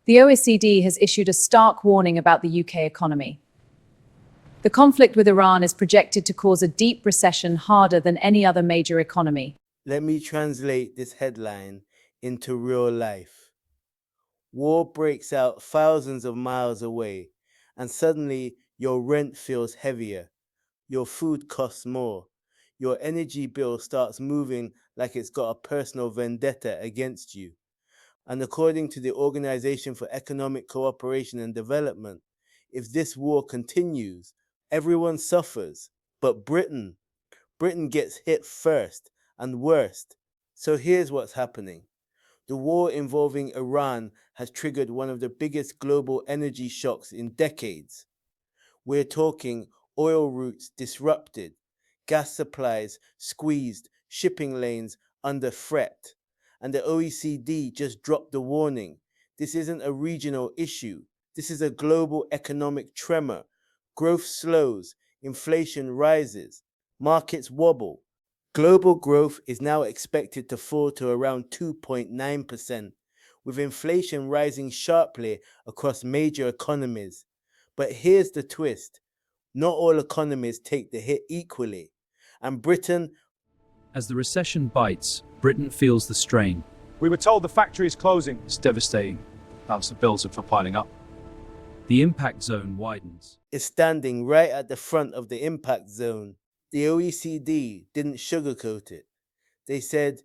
The OECD has issued a stark warning about the UK economy. The conflict with Iran is projected to cause a deep recession harder than any other major economy. Let me translate this headline into real life. War breaks out thousands of miles away, and suddenly your rent feels heavier, your food costs more, your energy bill starts moving like it's got a personal vendetta against you. And according to the Organization for Economic Cooperation and Development, if this war continues, everyone suffers, but Britain gets hit first and worst. So here's what's happening. The war involving Iran has triggered one of the biggest global energy shocks in decades. We're talking oil routes disrupted, gas supplies squeezed, shipping lanes under threat. And the OECD just dropped the warning. This isn't a regional issue. This is a global economic tremor. Growth slows, inflation rises, markets wobble. Global growth is now expected to fall to around 2.9%, with inflation rising sharply across major economies. But here's the twist. Not all economies take the hit equally. And Britain, As the recession bites, Britain feels the strain. We were told the factory is closing. It's devastating. Lots of bills are piling up. The impact zone widens. is standing right at the front of the impact zone. The OECD didn't sugarcoat it. They said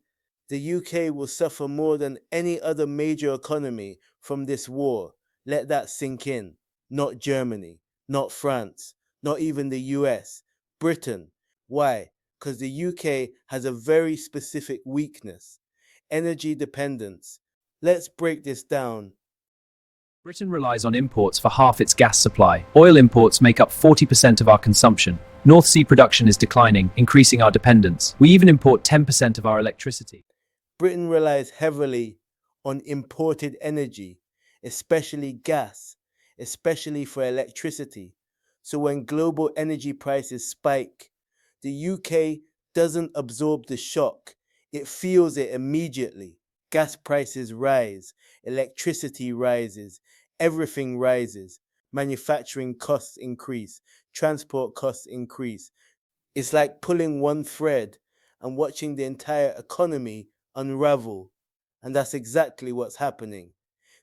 the UK will suffer more than any other major economy from this war. Let that sink in. Not Germany, not France, not even the US, Britain. Why? Because the UK has a very specific weakness: energy dependence. Let's break this down. Britain relies on imports for half its gas supply. Oil imports make up 40% of our consumption. North Sea production is declining, increasing our dependence. We even import 10% of our electricity. Britain relies heavily on imported energy, especially gas, especially for electricity. So when global energy prices spike, the UK doesn't absorb the shock. It feels it immediately. Gas prices rise, electricity rises, everything rises. Manufacturing costs increase, transport costs increase. It's like pulling one thread and watching the entire economy unravel. And that's exactly what's happening.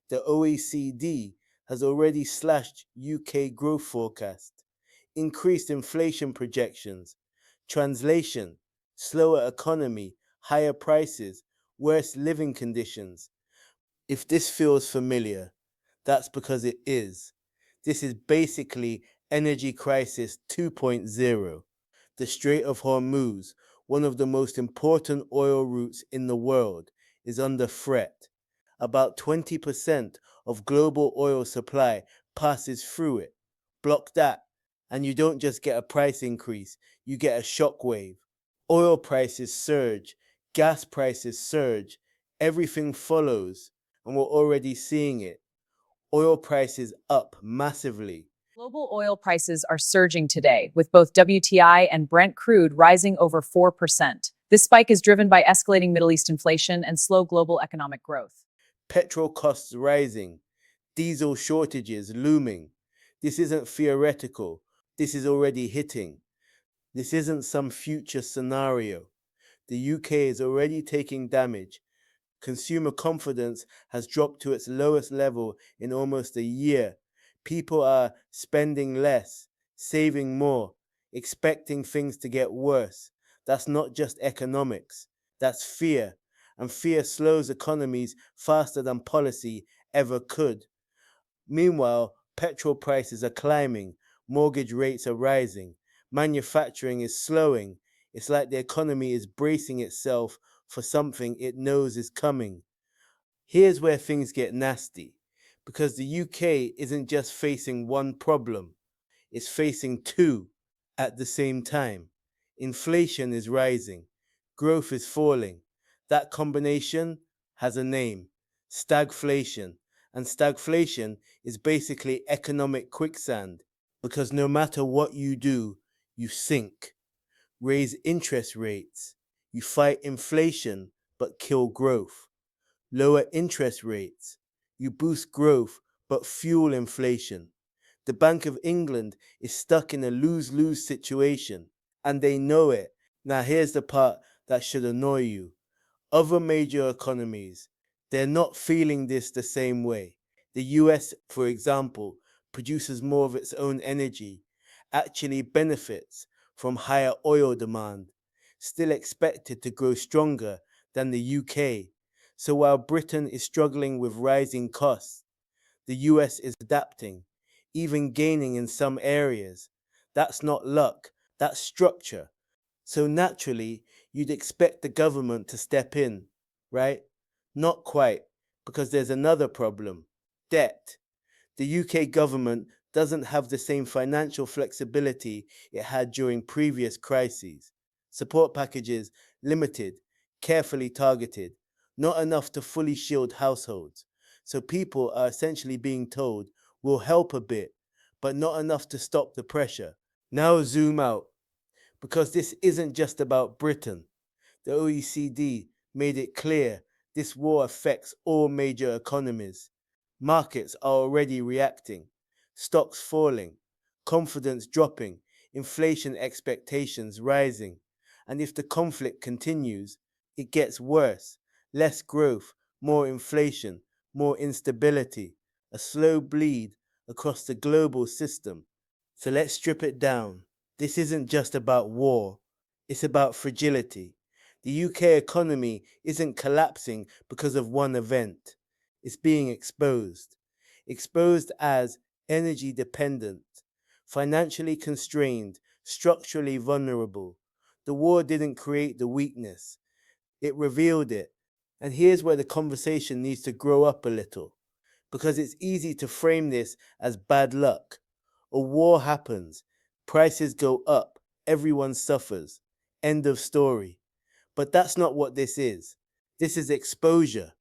The OECD has already slashed UK growth forecast, increased inflation projections. Translation: slower economy, higher prices, worse living conditions. If this feels familiar, that's because it is. This is basically Energy Crisis 2.0. The Strait of Hormuz, one of the most important oil routes in the world, is under threat. About 20% of global oil supply passes through it. Block that, and you don't just get a price increase, you get a shockwave. Oil prices surge, gas prices surge, everything follows, and we're already seeing it. Oil prices up massively. Global oil prices are surging today, with both WTI and Brent crude rising over 4%. This spike is driven by escalating Middle East inflation and slow global economic growth. Petrol costs rising, diesel shortages looming. This isn't theoretical, this is already hitting. This isn't some future scenario. The UK is already taking damage. Consumer confidence has dropped to its lowest level in almost a year. People are spending less, saving more, expecting things to get worse. That's not just economics, that's fear. And fear slows economies faster than policy ever could. Meanwhile, petrol prices are climbing, mortgage rates are rising, manufacturing is slowing. It's like the economy is bracing itself for something it knows is coming. Here's where things get nasty, because the UK isn't just facing one problem, it's facing two at the same time. Inflation is rising, growth is falling. That combination has a name: stagflation. And stagflation is basically economic quicksand, because no matter what you do, you sink. Raise interest rates, you fight inflation but kill growth. Lower interest rates, You boost growth, but fuel inflation. The Bank of England is stuck in a lose-lose situation, and they know it. Now here's the part that should annoy you. Other major economies, they're not feeling this the same way. The US, for example, produces more of its own energy, actually benefits from higher oil demand, still expected to grow stronger than the UK. So while Britain is struggling with rising costs, the US is adapting, even gaining in some areas. That's not luck, that's structure. So naturally, you'd expect the government to step in, right? Not quite, because there's another problem: debt. The UK government doesn't have the same financial flexibility it had during previous crises. Support packages limited, carefully targeted, not enough to fully shield households. So people are essentially being told, we'll help a bit, but not enough to stop the pressure. Now zoom out, because this isn't just about Britain. The OECD made it clear this war affects all major economies. Markets are already reacting, stocks falling, confidence dropping, inflation expectations rising. And if the conflict continues, it gets worse. Less growth, more inflation, more instability, a slow bleed across the global system. So let's strip it down. This isn't just about war, it's about fragility. The UK economy isn't collapsing because of one event. It's being exposed. Exposed as energy dependent, financially constrained, structurally vulnerable. The war didn't create the weakness, it revealed it. And here's where the conversation needs to grow up a little, because it's easy to frame this as bad luck. A war happens, prices go up, everyone suffers. End of story. But that's not what this is. This is exposure,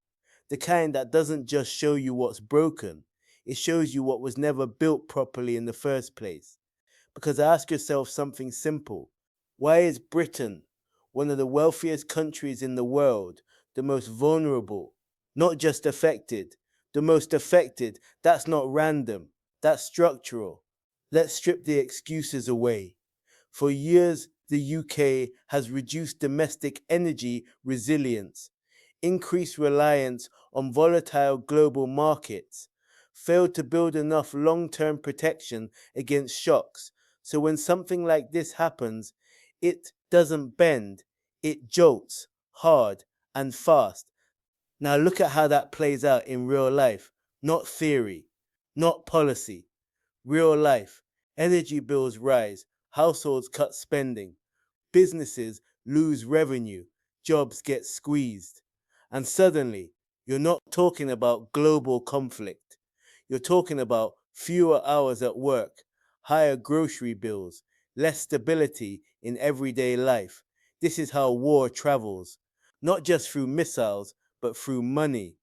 the kind that doesn't just show you what's broken, it shows you what was never built properly in the first place. Because ask yourself something simple: why is Britain, one of the wealthiest countries in the world, the most vulnerable? Not just affected, the most affected. That's not random, that's structural. Let's strip the excuses away. For years, the UK has reduced domestic energy resilience, increased reliance on volatile global markets, failed to build enough long-term protection against shocks. So when something like this happens, it doesn't bend, it jolts hard and fast. Now look at how that plays out in real life, not theory, not policy. Real life. Energy bills rise, households cut spending, businesses lose revenue, jobs get squeezed. And suddenly, you're not talking about global conflict. You're talking about fewer hours at work, higher grocery bills, less stability in everyday life. This is how war travels, not just through missiles, but through money.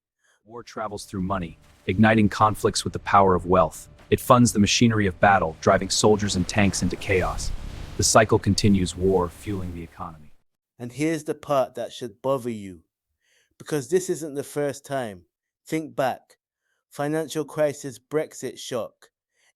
War travels through money, igniting conflicts with the power of wealth. It funds the machinery of battle, driving soldiers and tanks into chaos. The cycle continues, war fueling the economy. And here's the part that should bother you, because this isn't the first time. Think back: financial crisis, Brexit shock,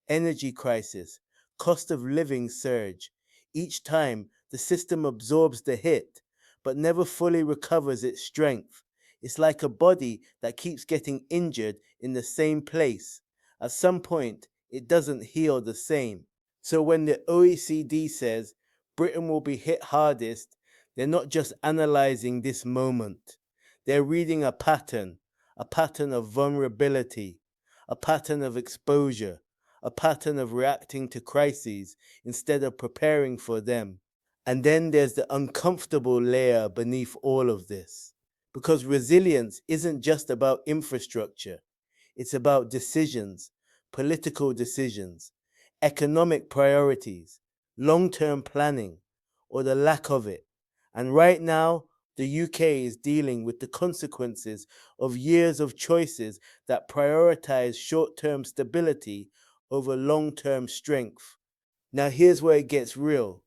energy crisis, cost of living surge. Each time, the system absorbs the hit, but never fully recovers its strength. It's like a body that keeps getting injured in the same place. At some point, it doesn't heal the same. So when the OECD says Britain will be hit hardest, they're not just analyzing this moment. They're reading a pattern of vulnerability, a pattern of exposure, a pattern of reacting to crises instead of preparing for them. And then there's the uncomfortable layer beneath all of this. Because resilience isn't just about infrastructure, it's about decisions, political decisions, economic priorities, long-term planning, or the lack of it. And right now, the UK is dealing with the consequences of years of choices that prioritize short-term stability over long-term strength. Now here's where it gets real,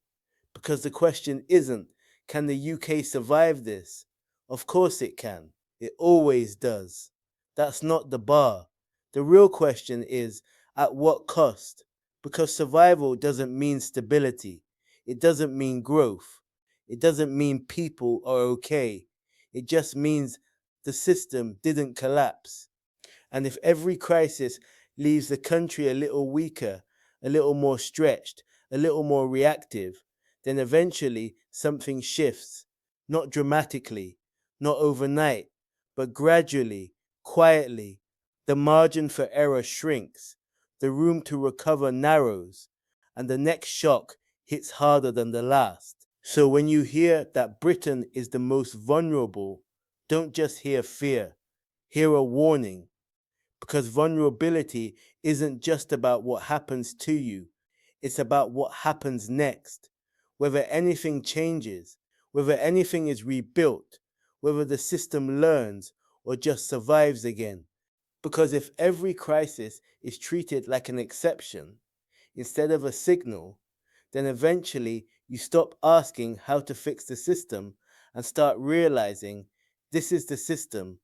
because the question isn't, can the UK survive this? Of course it can. It always does. That's not the bar. The real question is, at what cost? Because survival doesn't mean stability. It doesn't mean growth. It doesn't mean people are okay. It just means the system didn't collapse. And if every crisis leaves the country a little weaker, a little more stretched, a little more reactive, then eventually something shifts. Not dramatically, not overnight, but gradually, quietly. The margin for error shrinks, the room to recover narrows, and the next shock hits harder than the last. So when you hear that Britain is the most vulnerable, don't just hear fear, hear a warning. Because vulnerability isn't just about what happens to you, it's about what happens next. Whether anything changes, whether anything is rebuilt, whether the system learns or just survives again. Because if every crisis is treated like an exception instead of a signal, then eventually you stop asking how to fix the system and start realizing this is the system